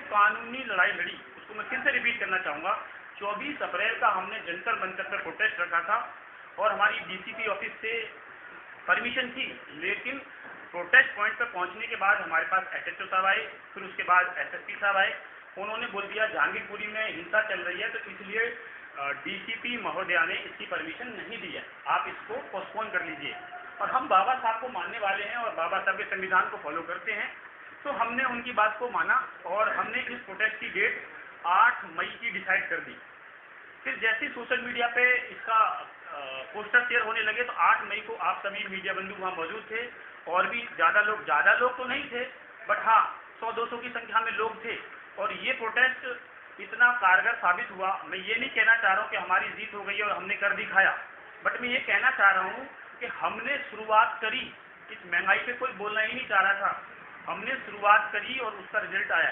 कानूनी लड़ाई लड़ी, उसको मैं फिर से रिपीट करना चाहूँगा। 24 अप्रैल का हमने जंतर मंतर पर प्रोटेस्ट रखा था और हमारी डीसीपी ऑफिस से परमिशन थी, लेकिन प्रोटेस्ट पॉइंट पर पहुंचने के बाद हमारे पास एसएचओ साहब आए, फिर उसके बाद एसएसपी साहब आए। उन्होंने बोल दिया जहांगीरपुरी में हिंसा चल रही है, तो इसलिए डीसीपी महोदया ने इसकी परमिशन नहीं दी है, आप इसको पोस्टपोन कर लीजिए। और हम बाबा साहब को मानने वाले हैं और बाबा साहब के संविधान को फॉलो करते हैं, तो हमने उनकी बात को माना और हमने इस प्रोटेस्ट की डेट 8 मई की डिसाइड कर दी। फिर जैसे सोशल मीडिया पे इसका पोस्टर शेयर होने लगे तो 8 मई को आप सभी मीडिया बंधु वहाँ मौजूद थे और भी ज़्यादा लोग तो नहीं थे, बट हाँ 100-200 की संख्या में लोग थे और ये प्रोटेस्ट इतना कारगर साबित हुआ। मैं ये नहीं कहना चाह रहा हूँ कि हमारी जीत हो गई और हमने कर दिखाया, बट मैं ये कहना चाह रहा हूँ कि हमने शुरुआत करी। इस महंगाई पे कोई बोलना ही नहीं चाह रहा था, हमने शुरुआत करी और उसका रिजल्ट आया।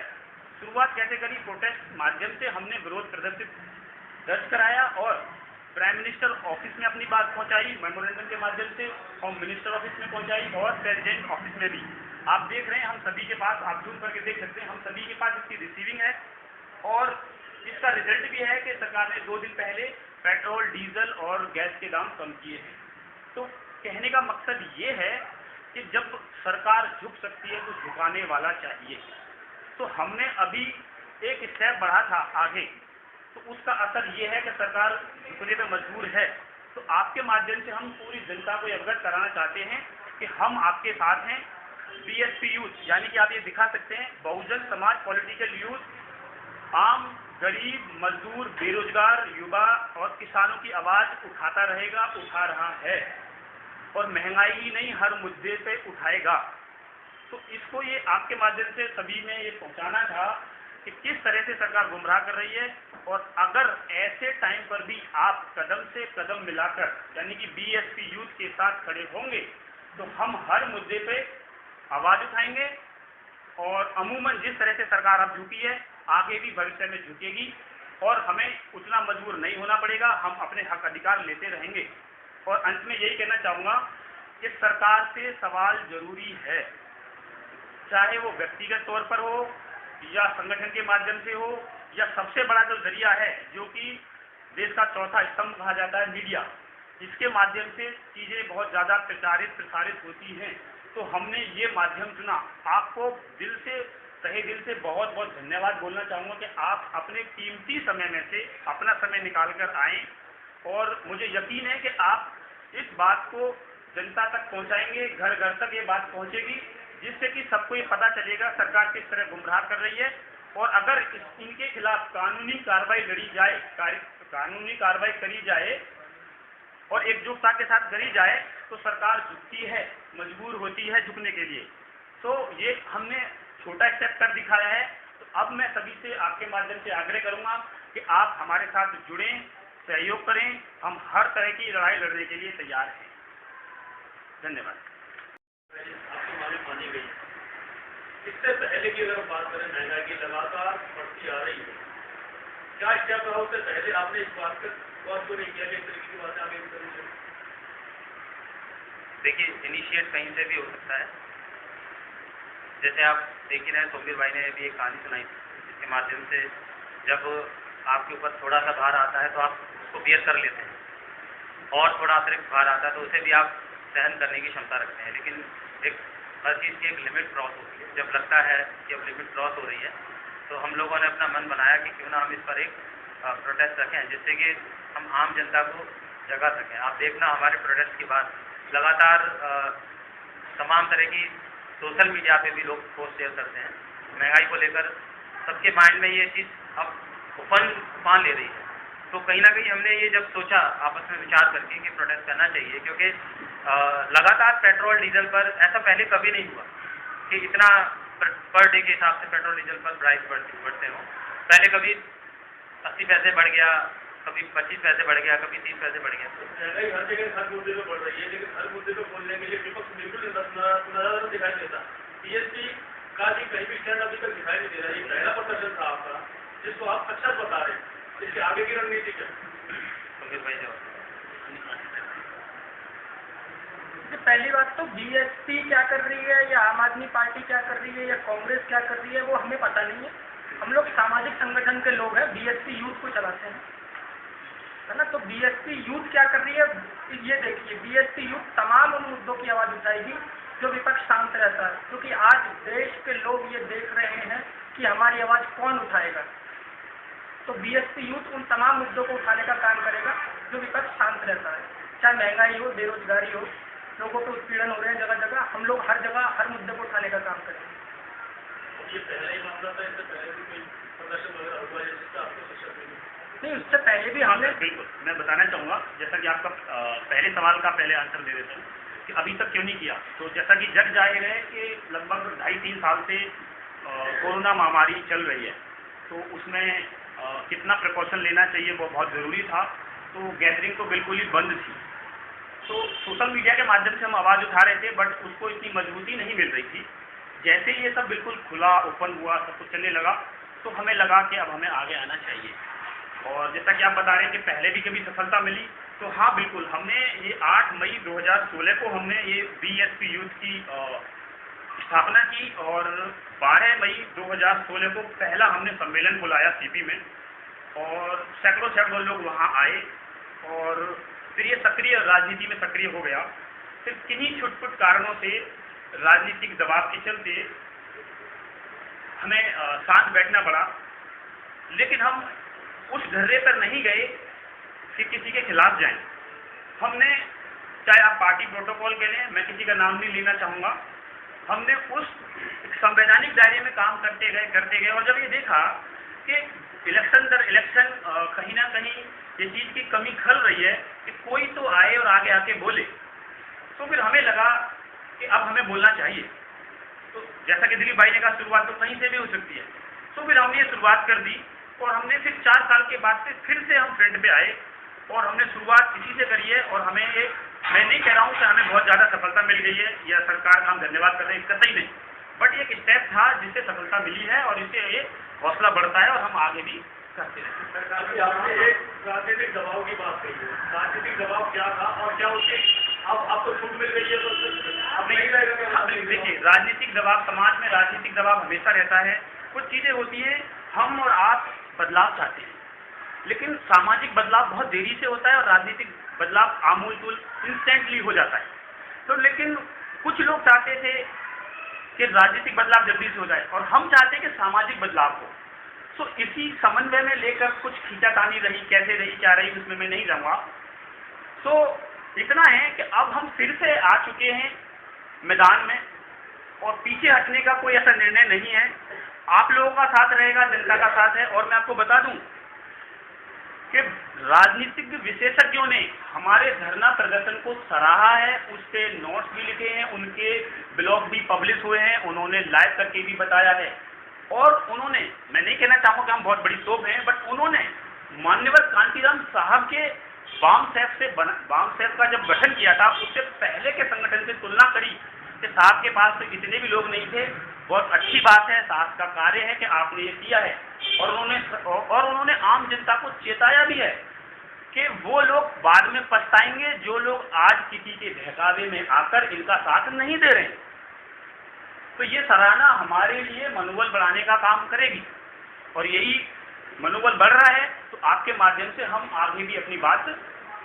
शुरुआत कैसे करी? प्रोटेस्ट माध्यम से हमने विरोध प्रदर्शित दर्ज कराया और प्राइम मिनिस्टर ऑफिस में अपनी बात पहुंचाई मेमोरेंडम के माध्यम से, होम मिनिस्टर ऑफिस में पहुंचाई और प्रेसिडेंट ऑफिस में भी। आप देख रहे हैं हम सभी के पास, आप जूम करके देख सकते हैं, हम सभी के पास इसकी रिसीविंग है और इसका रिजल्ट भी है कि सरकार ने 2 दिन पहले पेट्रोल, डीजल और गैस के दाम कम किए हैं। तो कहने का मकसद ये है कि जब सरकार झुक सकती है तो झुकाने वाला चाहिए। तो हमने अभी एक स्टेप बढ़ा था आगे, तो उसका असर ये है कि सरकार झुकने पर मजबूर है। तो आपके माध्यम से हम पूरी जनता को अवगत कराना चाहते हैं कि हम आपके साथ हैं। बीएसपी यूथ, यानी कि आप ये दिखा सकते हैं बहुजन समाज पॉलिटिकल यूथ आम, गरीब, मजदूर, बेरोजगार, युवा और किसानों की आवाज उठाता रहेगा, उठा रहा है और महंगाई ही नहीं हर मुद्दे पे उठाएगा। तो इसको ये आपके माध्यम से सभी में ये पहुंचाना था कि किस तरह से सरकार गुमराह कर रही है और अगर ऐसे टाइम पर भी आप कदम से कदम मिलाकर यानी कि बीएसपी यूथ के साथ खड़े होंगे तो हम हर मुद्दे पे आवाज उठाएंगे और अमूमन जिस तरह से सरकार अब झुकी है आगे भी भविष्य में झुकेगी और हमें उतना मजबूर नहीं होना पड़ेगा, हम अपने हक अधिकार लेते रहेंगे। और अंत में यही कहना चाहूँगा कि सरकार से सवाल जरूरी है, चाहे वो व्यक्तिगत तौर पर हो या संगठन के माध्यम से हो या सबसे बड़ा जो जरिया है जो कि देश का चौथा स्तंभ कहा जाता है मीडिया, इसके माध्यम से चीजें बहुत ज्यादा प्रसारित होती हैं। तो हमने ये माध्यम चुना। आपको दिल से, तहे दिल से बहुत बहुत धन्यवाद बोलना चाहूँगा कि आप अपने कीमती समय में से अपना समय निकाल कर आए और मुझे यकीन है कि आप इस बात को जनता तक पहुँचाएंगे, घर घर तक ये बात पहुँचेगी जिससे कि सबको ये पता चलेगा सरकार किस तरह गुमराह कर रही है। और अगर इनके खिलाफ कानूनी कार्रवाई लड़ी जाए, कानूनी कार्रवाई करी जाए और एकजुटता के साथ करी जाए तो सरकार झुकती है, मजबूर होती है झुकने के लिए। तो ये हमने छोटा स्टेप कर दिखाया है। तो अब मैं सभी से आपके माध्यम से आग्रह करूंगा कि आप हमारे साथ जुड़ें, सहयोग करें, हम हर तरह की लड़ाई लड़ने के लिए तैयार हैं। धन्यवाद। मानी गई। इससे पहले की अगर बात करें महंगाई की लगातार बढ़ती आ रही है, क्या स्टेप रहा उससे पहले आपने इस बात पर गौर क्यों नहीं किया कि इस तरीके की बातें आगे करेंगे? देखिए, इनिशिएट कहीं से भी हो सकता है। जैसे आप देख ही रहे हैं, सोमवीर भाई ने भी एक कहानी सुनाई जिसके माध्यम से जब आपके ऊपर थोड़ा सा भार आता है तो आप उसको बेयर कर लेते हैं और थोड़ा अतिरिक्त भार आता है तो उसे भी आप सहन करने की क्षमता रखते हैं। लेकिन एक हर चीज़ की एक लिमिट क्रॉस होती है। जब लगता है कि अब लिमिट क्रॉस हो रही है तो हम लोगों ने अपना मन बनाया कि क्यों ना हम इस पर एक प्रोटेस्ट रखें जिससे कि हम आम जनता को जगा सकें। आप देखना हमारे प्रोटेस्ट के बाद लगातार तमाम तरह की सोशल मीडिया पे भी लोग पोस्ट शेयर करते हैं। महंगाई को लेकर सबके माइंड में ये चीज़ अब उफान ले रही है। तो कहीं ना कहीं हमने ये जब सोचा आपस में विचार करके कि प्रोटेस्ट करना चाहिए, क्योंकि लगातार पेट्रोल डीजल पर ऐसा पहले कभी नहीं हुआ कि इतना पर डे के हिसाब से पेट्रोल डीजल पर प्राइस बढ़ते हो। पहले कभी 80 पैसे बढ़ गया, कभी 25 पैसे बढ़ गया, कभी 30 पैसे बढ़ गया। महंगाई हर जगह हर मुद्दे पर बढ़ रही है, लेकिन हर मुद्दे पर बोलने के लिए विपक्ष बिल्कुल नजर दिखाई देता। जीएसटी का भी कहीं भी स्टैंड अभी तक दिखाई नहीं दे रहा है। ये पहला प्रदर्शन था आपका जिसको आप अच्छा बता रहे हैं, इसके आगे की रणनीति क्या? पहली बात तो बीएसपी क्या कर रही है या आम आदमी पार्टी क्या कर रही है या कांग्रेस क्या कर रही है वो हमें पता नहीं है। हम लोग सामाजिक संगठन के लोग हैं, बीएसपी यूथ को चलाते हैं, है ना। तो बीएसपी यूथ क्या कर रही है, ये देखिए, बीएसपी यूथ तमाम उन मुद्दों की आवाज़ उठाएगी जो विपक्ष शांत रहता है, क्योंकि आज देश के लोग ये देख रहे हैं कि हमारी आवाज़ कौन उठाएगा। तो बीएसपी यूथ उन तमाम मुद्दों को उठाने का काम करेगा जो विपक्ष शांत रहता है, चाहे महंगाई हो, बेरोजगारी हो, लोगों को उत्पीड़न हो रहे हैं जगह जगह, हम लोग हर जगह हर मुद्दे को उठाने का काम करेंगे। ये पहला ही मामला था, इससे पहले भी कोई प्रदर्शन वगैरह हुआ है जिसका आपको शिक्षा मिली? नहीं, उससे पहले भी हमने बिल्कुल, मैं बताना चाहूँगा, जैसा कि आपका पहले सवाल का पहले आंसर दे देता हूँ कि अभी तक क्यों नहीं किया। तो जैसा कि जग जाहिर है कि लगभग 2.5-3 साल से कोरोना महामारी चल रही है, तो उसमें कितना प्रिकॉशन लेना चाहिए वो बहुत ज़रूरी था। तो गैदरिंग तो बिल्कुल ही बंद थी, तो सोशल मीडिया के माध्यम से हम आवाज़ उठा रहे थे, बट उसको इतनी मजबूती नहीं मिल रही थी। जैसे ये सब बिल्कुल खुला ओपन हुआ, सब कुछ चलने लगा, तो हमें लगा कि अब हमें आगे आना चाहिए। और जैसा कि आप बता रहे हैं कि पहले भी कभी सफलता मिली, तो हाँ बिल्कुल, हमने ये 8 मई 2016 को हमने ये बीएसपी यूथ की स्थापना की, और 12 मई 2016 को पहला हमने सम्मेलन बुलाया सीपी में, और सैकड़ों लोग वहाँ आए, और फिर ये सक्रिय राजनीति में सक्रिय हो गया। फिर किन्हीं छुटपुट कारणों से, राजनीतिक दबाव के चलते हमें शांत बैठना पड़ा, लेकिन हम उस ढर्रे पर नहीं गए कि किसी के खिलाफ जाएं। हमने, चाहे आप पार्टी प्रोटोकॉल के लें, मैं किसी का नाम नहीं लेना चाहूँगा, हमने उस संवैधानिक दायरे में काम करते गए, और जब ये देखा कि इलेक्शन दर इलेक्शन कहीं ना कहीं ये चीज़ की कमी खल रही है कि कोई तो आए और आगे आके बोले, तो फिर हमें लगा कि अब हमें बोलना चाहिए। तो जैसा कि दिलीप भाई ने कहा, शुरुआत तो कहीं से भी हो सकती है, तो फिर हमने ये शुरुआत कर दी, और हमने फिर 4 साल के बाद से फिर से हम फ्रंट पे आए, और हमने शुरुआत इसी से करी है। और हमें ये, मैं नहीं कह रहा हूँ कि हमें बहुत ज़्यादा सफलता मिल गई है या सरकार का हम धन्यवाद कर रहे हैं, कतई नहीं, बट ये एक स्टेप था जिससे सफलता मिली है, और इससे ये हौसला बढ़ता है, और हम आगे भी करते रहेंगे। सरकार की आपने एक राजनीतिक दबाव की बात कही है, राजनीतिक दबाव क्या था और क्या उसके अब आपको छूट मिल गई है, तो अब नहीं रहेगा? देखिए, राजनीतिक दबाव, समाज में राजनीतिक दबाव हमेशा रहता है। कुछ चीज़ें होती हैं, हम और आप बदलाव चाहते हैं, लेकिन सामाजिक बदलाव बहुत देरी से होता है, और राजनीतिक बदलाव आमूल-तूल इंस्टेंटली हो जाता है। तो लेकिन कुछ लोग चाहते थे कि राजनीतिक बदलाव जल्दी से हो जाए, और हम चाहते हैं कि सामाजिक बदलाव हो। तो इसी समन्वय में लेकर कुछ खींचातानी रही, कैसे रही, क्या रही, उसमें मैं नहीं रहूँगा। तो इतना है कि अब हम फिर से आ चुके हैं मैदान में, और पीछे हटने का कोई ऐसा निर्णय नहीं है। आप लोगों का साथ रहेगा, जनता का साथ है। और मैं आपको बता दूं कि राजनीतिक विशेषज्ञों ने हमारे धरना प्रदर्शन को सराहा है, उस पर नोट्स भी लिखे हैं, उनके ब्लॉग भी पब्लिश हुए हैं, उन्होंने लाइव करके भी बताया है। और उन्होंने, मैं नहीं कहना चाहूँगा कि हम बहुत बड़ी तोप हैं, बट उन्होंने माननीय कांतीराम साहब के वाम सेफ का जब गठन किया था, उससे पहले के संगठन से तुलना करी कि साहब के पास तो इतने भी लोग नहीं थे। बहुत अच्छी बात है, साहब का कार्य है कि आपने ये किया है, और उन्होंने आम जनता को चेताया भी है कि वो लोग बाद में पछताएंगे जो लोग आज किसी के बहकावे में आकर इनका साथ नहीं दे रहे हैं। तो ये सराहना हमारे लिए मनोबल बढ़ाने का काम करेगी, और यही मनोबल बढ़ रहा है, तो आपके माध्यम से हम आगे भी अपनी बात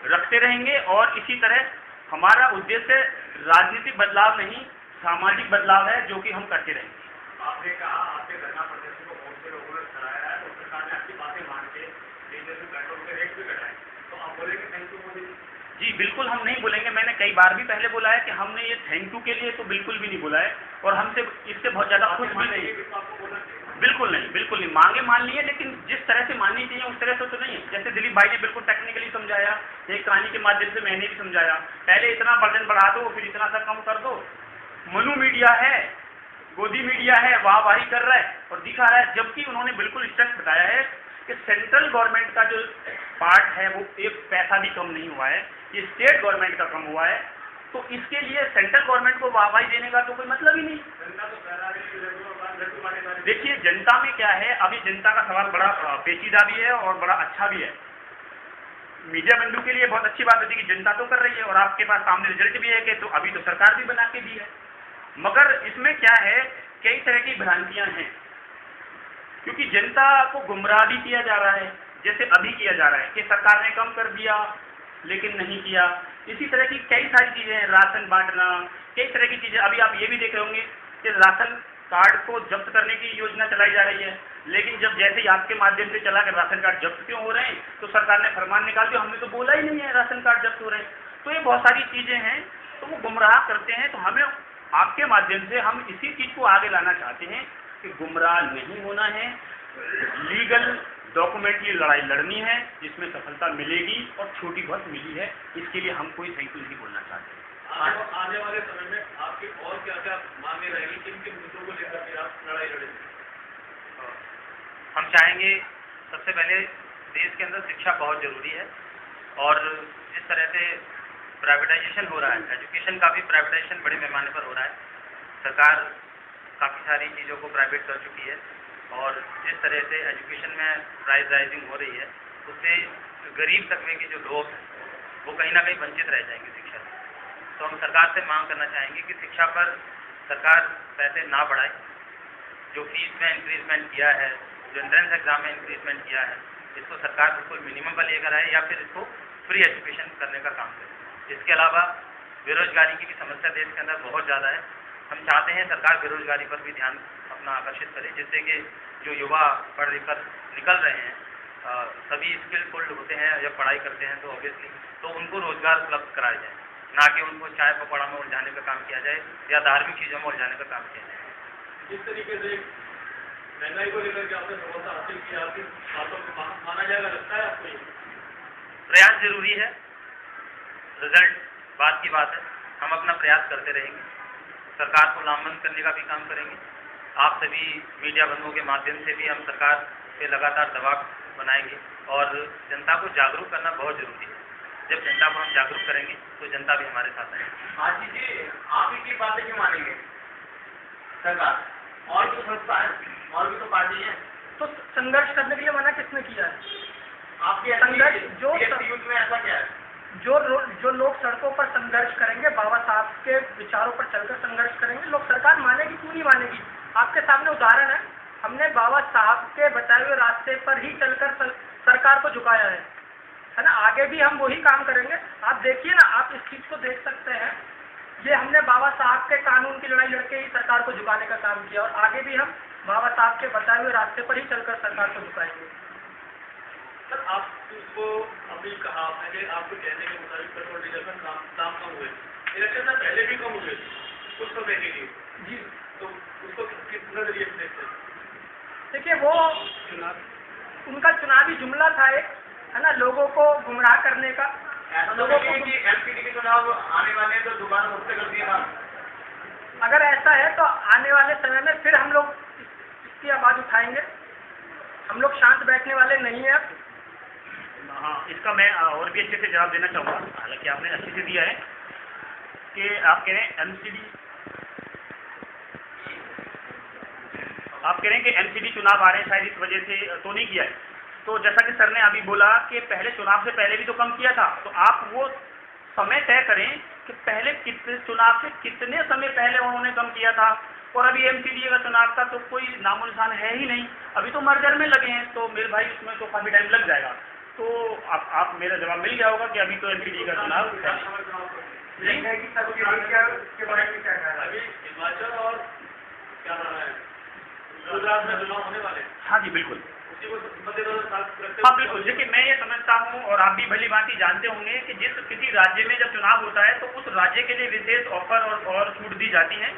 रखते रहेंगे। और इसी तरह हमारा उद्देश्य राजनीतिक बदलाव नहीं, सामाजिक बदलाव है, जो कि हम करते रहेंगे। आपने कहा आपके धरना प्रदर्शन को बहुत से लोगों ने सराहा है, और सरकार ने आपकी बातें मान के डीजल के पेट्रोल के रेट भी घटाए, तो आप बोलेंगे थैंक यू मोदी जी? बिल्कुल हम नहीं बोलेंगे। मैंने कई बार भी पहले बोला है कि हमने ये थैंक यू के लिए तो बिल्कुल भी नहीं बोला है, और हमसे इससे बहुत ज़्यादा खुश भी नहीं। बिल्कुल नहीं, मांगे मान ली है, लेकिन जिस तरह से माननी चाहिए उस तरह से तो नहीं है। जैसे दिलीप भाई ने बिल्कुल टेक्निकली समझाया, एक कहानी के माध्यम से मैंने भी समझाया, पहले इतना बर्डन बढ़ा दो, फिर इतना सा कम कर दो। मनु मीडिया है, गोदी मीडिया है, वाहवाही कर रहा है और दिखा रहा है, जबकि उन्होंने बिल्कुल स्पष्ट बताया है कि सेंट्रल गवर्नमेंट का जो पार्ट है वो एक पैसा भी कम नहीं हुआ है, ये स्टेट गवर्नमेंट का कम हुआ है। तो इसके लिए सेंट्रल गवर्नमेंट को वाहवाही देने का तो कोई मतलब ही नहीं। देखिए, जनता में क्या है, अभी जनता का सवाल बड़ा पेचीदा भी है और बड़ा अच्छा भी है। मीडिया बंधु के लिए बहुत अच्छी बात होती है कि जनता तो कर रही है, और आपके पास सामने रिजल्ट भी है कि तो अभी तो सरकार भी बना के दी है। मगर इसमें क्या है, कई तरह की भ्रांतियां हैं। क्योंकि जनता को गुमराह भी किया जा रहा है, जैसे अभी किया जा रहा है कि सरकार ने कम कर दिया लेकिन नहीं किया। इसी तरह की कई सारी चीज़ें हैं, राशन बांटना, कई तरह की चीज़ें। अभी आप ये भी देख रहे होंगे कि राशन कार्ड को जब्त करने की योजना चलाई जा रही है, लेकिन जब जैसे ही आपके माध्यम से चला कि राशन कार्ड जब्त क्यों हो रहे हैं, तो सरकार ने फरमान निकाल दिया, हमने तो बोला ही नहीं है राशन कार्ड जब्त हो रहे हैं। तो ये बहुत सारी चीज़ें हैं, तो वो गुमराह करते हैं। तो हमें आपके माध्यम से हम इसी चीज़ को आगे लाना चाहते हैं कि गुमराह नहीं होना है, लीगल डॉक्यूमेंट की लड़ाई लड़नी है, जिसमें सफलता मिलेगी और छोटी बहुत मिली है, इसके लिए हम कोई सही नहीं बोलना चाहते। आने वाले समय में आपकी और क्या क्या मांगे रहेंगी, किन किन मुद्दों को लेकर के आप लड़ाई लड़ेंगे? हम चाहेंगे सबसे पहले देश के अंदर शिक्षा बहुत जरूरी है, और जिस तरह से प्राइवेटाइजेशन हो रहा है, एजुकेशन का भी प्राइवेटाइजेशन बड़े पैमाने पर हो रहा है। सरकार काफ़ी सारी चीज़ों को प्राइवेट कर चुकी है, और जिस तरह से एजुकेशन में प्राइस राइजिंग हो रही है, उससे गरीब तबके के जो लोग हैं वो कहीं ना कहीं वंचित रह जाएंगे शिक्षा से। तो हम सरकार से मांग करना चाहेंगे कि शिक्षा पर सरकार पैसे ना बढ़ाए, जो फीस में इंक्रीजमेंट किया है, जो एंट्रेंस एग्जाम में इंक्रीजमेंट किया है, इसको सरकार बिल्कुल मिनिमम पर लेकर आए, या फिर इसको फ्री एजुकेशन करने का काम करे। इसके अलावा बेरोजगारी की भी समस्या देश के अंदर बहुत ज़्यादा है। हम चाहते हैं सरकार बेरोजगारी पर भी ध्यान अपना आकर्षित करे, जिससे कि जो युवा पढ़ लिख कर निकल रहे हैं, सभी स्किलफुल होते हैं जब पढ़ाई करते हैं, तो ऑब्वियसली तो उनको रोजगार उपलब्ध कराया जाए, ना कि उनको चाय पकौड़ा में उलझाने का काम किया जाए या धार्मिक चीज़ों में उलझाने का काम किया जाए। जिस तरीके से महंगाई को लेकर के आपने सफलता हासिल की, आपकी बातों को माना जाएगा, लगता है आपको? प्रयास जरूरी है, रिजल्ट बात की बात है। हम अपना प्रयास करते रहेंगे, सरकार को लामबंद करने का भी काम करेंगे। आप सभी मीडिया बंधुओं के माध्यम से भी हम सरकार पे लगातार दबाव बनाएंगे, और जनता को जागरूक करना बहुत जरूरी है। जब जनता को हम जागरूक करेंगे तो जनता भी हमारे साथ आएगी। आशीष जी, आप ही की बातें क्यों मानेंगे सरकार? और भी संस्था है, और भी तो पार्टी है, तो संघर्ष करने के लिए मना किसने किया है? आपके संघर्ष जो यूथ में ऐसा क्या है? जो लोग सड़कों पर संघर्ष करेंगे, बाबा साहब के विचारों पर चलकर संघर्ष करेंगे, लोग सरकार मानेगी क्यों नहीं मानेगी? आपके सामने उदाहरण है, हमने बाबा साहब के बताए हुए रास्ते पर ही चलकर सरकार को झुकाया है ना। आगे भी हम वही काम करेंगे। आप देखिए ना, आप इस चीज को देख सकते हैं, ये हमने बाबा साहब के कानून की लड़ाई लड़के ही सरकार को झुकाने का काम किया, और आगे भी हम बाबा साहब के बताए हुए रास्ते पर ही चलकर सरकार को झुकाएंगे। सर, आपको अभी कहा मैंने, आपको कहने के मुताबिक पेट्रोल डीजल में दाम कम हुए, इलेक्शन से पहले भी कम हुए कुछ समय के लिए जी, तो उसको किस नजरिए से देखते हैं? देखिए, वो उनका चुनावी जुमला था एक, है ना, लोगों को गुमराह करने का। लोगों को कि एमपीडी के चुनाव आने वाले हैं तो दोबारा मुक्त कर दिया था। अगर ऐसा है तो आने वाले समय में फिर हम लोग इसकी आवाज उठाएंगे। हम लोग शांत बैठने वाले नहीं हैं। हाँ, इसका मैं और भी अच्छे से जवाब देना चाहूँगा, हालांकि आपने अच्छे से दिया है कि आप कह रहे हैं एमसीडी, आप कह रहे हैं कि एमसीडी चुनाव आ रहे हैं, शायद इस वजह से तो नहीं किया है। तो जैसा कि सर ने अभी बोला कि पहले चुनाव से पहले भी तो कम किया था, तो आप वो समय तय करें कि पहले कितने चुनाव से कितने समय पहले उन्होंने कम किया था, और अभी एमसीडी का चुनाव का तो कोई नामो निशान है ही नहीं। अभी तो मर्जर में लगे हैं, तो मेरे भाई उसमें तो काफ़ी टाइम लग जाएगा। तो आप मेरा जवाब मिल गया होगा कि अभी तो एमसीडी का चुनाव है। अभी हिमाचल और क्या नाम है, गुजरात में चुनाव होने वाले। हाँ जी, बिल्कुल। हाँ बिल्कुल। देखिए, मैं ये समझता हूँ, और आप भी भली भांति जानते होंगे कि जिस किसी राज्य में जब चुनाव होता है तो उस राज्य के लिए विशेष ऑफर और छूट दी जाती है।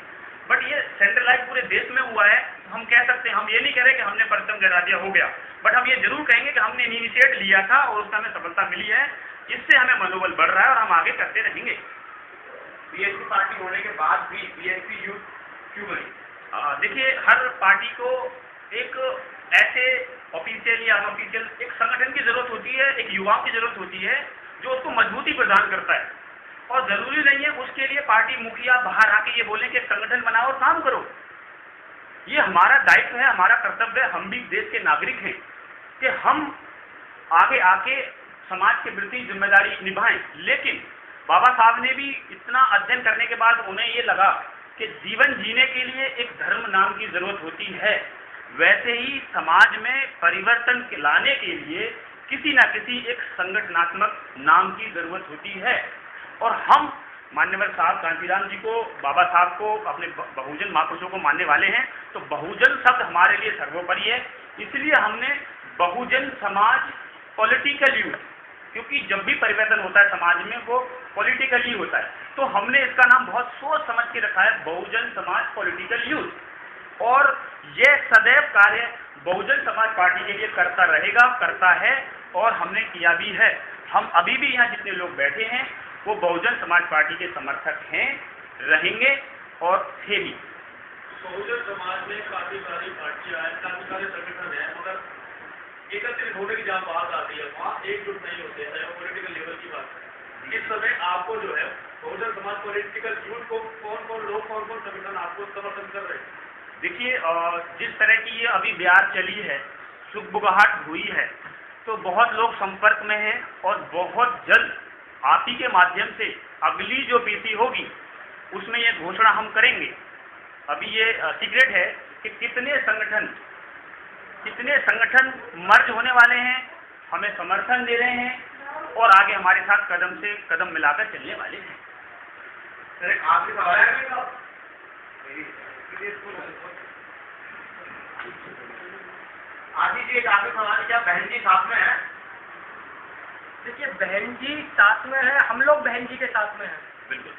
बट ये सेंट्रलाइज पूरे देश में हुआ है। हम कह सकते हैं, हम ये नहीं कह रहे कि हमने परचम गिरा दिया हो गया, बट हम ये जरूर कहेंगे कि हमने इनिशिएट लिया था और उसका हमें सफलता मिली है, जिससे हमें मनोबल बढ़ रहा है और हम आगे करते रहेंगे। बीएसपी पार्टी होने के बाद भी बीएसपी यूथ क्यों बनी? देखिए, हर पार्टी को एक ऐसे ऑफिशियल या अनऑफिशियल एक संगठन की जरूरत होती है, एक युवाओं की जरूरत होती है जो उसको मजबूती प्रदान करता है। और जरूरी नहीं है उसके लिए पार्टी मुखिया बाहर आके ये बोले कि संगठन बनाओ और काम करो। ये हमारा दायित्व है, हमारा कर्तव्य है, हम भी देश के नागरिक हैं कि हम आगे आके समाज के प्रति जिम्मेदारी निभाएं। लेकिन बाबा साहब ने भी इतना अध्ययन करने के बाद उन्हें ये लगा कि जीवन जीने के लिए एक धर्म नाम की जरूरत होती है। वैसे ही समाज में परिवर्तन लाने के लिए किसी न किसी एक संगठनात्मक नाम की जरूरत होती है। और हम मान्यवर साहब कांतीराम जी को, बाबा साहब को, अपने बहुजन महापुरुषों को मानने वाले हैं, तो बहुजन शब्द हमारे लिए सर्वोपरि है। इसलिए हमने बहुजन समाज पॉलिटिकल यूथ, क्योंकि जब भी परिवर्तन होता है समाज में वो पॉलिटिकली होता है, तो हमने इसका नाम बहुत सोच समझ के रखा है, बहुजन समाज पॉलिटिकल यूथ। और यह सदैव कार्य बहुजन समाज पार्टी के लिए करता रहेगा, करता है और हमने किया भी है। हम अभी भी यहाँ जितने लोग बैठे हैं वो बहुजन समाज पार्टी के समर्थक हैं, रहेंगे और थे भी। बहुजन समाज में काफी सारी पार्टियां हैं, काफी सारे संगठन हैं, मगर एकत्रित होने की जहाँ बात आती है वहाँ एकजुट नहीं होते हैं, चाहे वो पॉलिटिकल लेवल की बात है। इस समय आपको जो है बहुजन समाज पॉलिटिकल यूथ को कौन कौन लोग, कौन कौन संगठन आपको समर्थन कर रहे हैं? देखिए, जिस तरह की ये अभी बयार चली है, सुगबुगाहट हुई है, तो बहुत लोग संपर्क में हैं और बहुत जल्द आप ही के माध्यम से अगली जो बीसी होगी उसमें ये घोषणा हम करेंगे। अभी ये सीक्रेट है कि कितने संगठन मर्ज होने वाले हैं, हमें समर्थन दे रहे हैं और आगे हमारे साथ कदम से कदम मिलाकर चलने वाले हैं। आखिरी सवाल है आदि जी, एक आखिरी सवाल है, क्या बहन जी साथ में है? देखिए, बहन जी साथ में है, हम लोग बहन जी के साथ में हैं, बिल्कुल,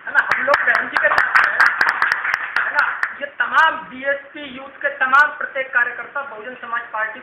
है ना, हम लोग बहन जी के साथ में हैं, है ना। ये तमाम बीएसपी यूथ के तमाम प्रत्येक कार्यकर्ता बहुजन समाज पार्टी